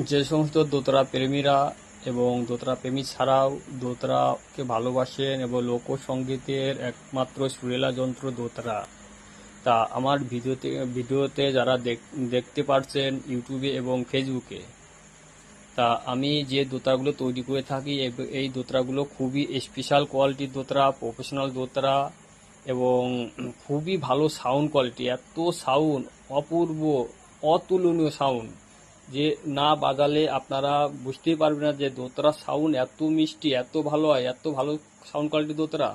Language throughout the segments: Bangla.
যে সমস্ত দোতারা প্রেমীরা এবং দোতারা প্রেমী ছাড়াও দোতারাকে ভালোবাসেন এবং লোকসঙ্গীতের একমাত্র সুরেলা যন্ত্র দোতারা, তা আমার ভিডিওতে যারা দেখতে পারছেন ইউটিউবে এবং ফেসবুকে, তা আমি যে দোতারাগুলো তৈরি করে থাকি এই দোতারাগুলো খুবই স্পেশাল কোয়ালিটির দোতারা, প্রফেশনাল দোতারা এবং খুবই ভালো সাউন্ড কোয়ালিটি। এত সাউন্ড, অপূর্ব অতুলনীয় সাউন্ড, যে না বাজালে আপনারা বুঝতেই পারবেন না যে দোতারার সাউন্ড এত মিষ্টি, এত ভালো হয়, এত ভালো সাউন্ড কোয়ালিটির দোতারা।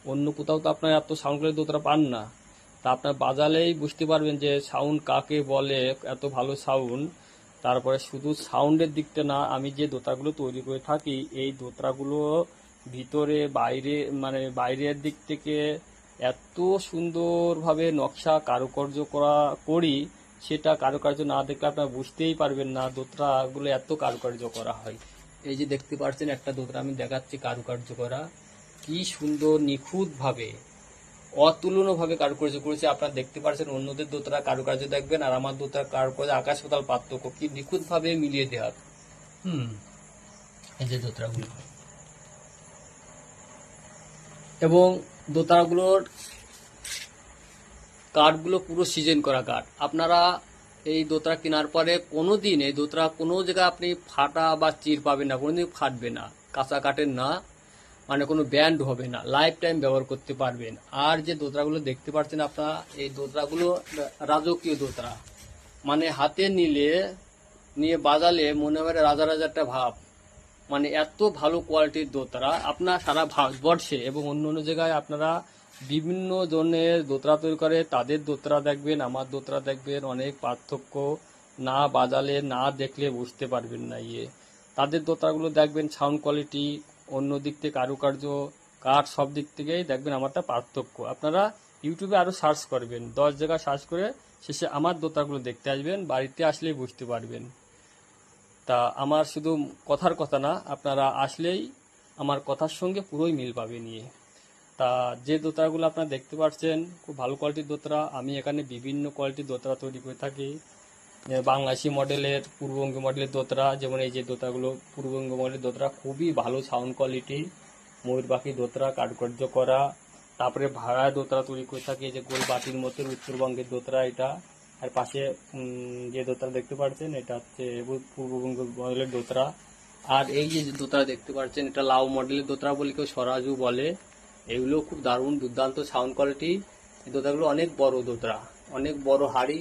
অন্য কোথাও তো আপনারা এত সাউন্ড কোয়ালিটির দোতারা পান না। তা আপনার বাজালেই বুঝতে পারবেন যে সাউন্ড কাকে বলে, এত ভালো সাউন্ড। তারপরে শুধু সাউন্ডের দিকটা না, আমি যে দোতারাগুলো তৈরি করে থাকি এই দোতারাগুলো ভিতরে বাইরে মানে বাইরের দিক থেকে এত সুন্দরভাবে নকশা কারুকার্য করি, সেটা কারুকার্য না দেখলে আপনারা বুঝতেই পারবেন না দোতারাগুলো এত কারুকার্য করা হয়। এই যে দেখতে পাচ্ছেন একটা দোতারা আমি দেখাচ্ছি কারুকার্য করা, কি সুন্দর নিখুঁতভাবে অতুলনীয়ভাবে কারুকার্য করেছে। আপনারা দেখতে পাচ্ছেন অন্যদের দোতারা কারুকার্য দেখবেন আর আমার দোতারা কারুকার্য আকাশ পাতাল পার্থক্য, কি নিখুঁতভাবে মিলিয়ে দেওয়া। এই যে দোতারাগুলো এবং দোতারাগুলোর কাঠগুলো পুরো সিজন করা কাঠ। আপনারা এই দোতারা কেনার পরে কোনোদিন এই দোতারা কোনো জায়গায় আপনি ফাটা বা চির পাবেন না, কোনোদিন ফাটবে না, কাঁচা কাঠের না, মানে কোনো ব্যান্ড হবে না, লাইফ টাইম ব্যবহার করতে পারবেন। আর যে দোতারাগুলো দেখতে পাচ্ছেন আপনারা, এই দোতারাগুলো রাজকীয় দোতারা, মানে হাতে নিয়ে বাজালে মনে হয় রাজা রাজা একটা ভাব, মানে এত ভালো কোয়ালিটির দোতারা। আপনার সারা ভারতবর্ষে এবং অন্য অন্য জায়গায় আপনারা বিভিন্ন ধরনের দোতারা তৈরি করে, তাদের দোতারা দেখবেন আমার দোতারা দেখবেন অনেক পার্থক্য, না বাজালে না দেখলে বুঝতে পারবেন না। তাদের দোতারাগুলো দেখবেন সাউন্ড কোয়ালিটি, অন্য দিক থেকে কারুকার্য, কাঠ, সব দিক থেকেই দেখবেন আমারটা পার্থক্য। আপনারা ইউটিউবে আরও সার্চ করবেন, 10 জায়গায় সার্চ করে শেষে আমার দোতারাগুলো দেখতে আসবেন, বাড়িতে আসলেই বুঝতে পারবেন। তা আমার শুধু কথার কথা না, আপনারা আসলেই আমার কথার সঙ্গে পুরোই মিল পাবে নিয়ে। তা যে দোতারাগুলো আপনারা দেখতে পাচ্ছেন খুব ভালো কোয়ালিটির দোতারা। আমি এখানে বিভিন্ন কোয়ালিটির দোতারা তৈরি করে থাকি, বাংলাদেশি মডেলের, পূর্ববঙ্গ মডেলের দোতারা, যেমন এই যে দোতারাগুলো পূর্ববঙ্গ মডেলের দোতারা, খুবই ভালো সাউন্ড কোয়ালিটি, ময়ূর পাখি দোতারা কারুকার্য করা। তারপরে ভাড়া দোতারা তৈরি করে থাকি, এই যে গোল বাটির মতো উত্তরবঙ্গের দোতারা এটা। আর পাশে যে দোতারা দেখতে পাচ্ছেন এটা হচ্ছে পূর্ববঙ্গ মডেলের দোতারা। আর এই যে দোতারা দেখতে পাচ্ছেন এটা লাউ মডেলের দোতারা বলে, কেউ স্বরাজু বলে। এগুলো খুব দারুণ দুর্দান্ত সাউন্ড কোয়ালিটি। এই দোতারাগুলো অনেক বড় দোতারা, অনেক বড় হাড়ি,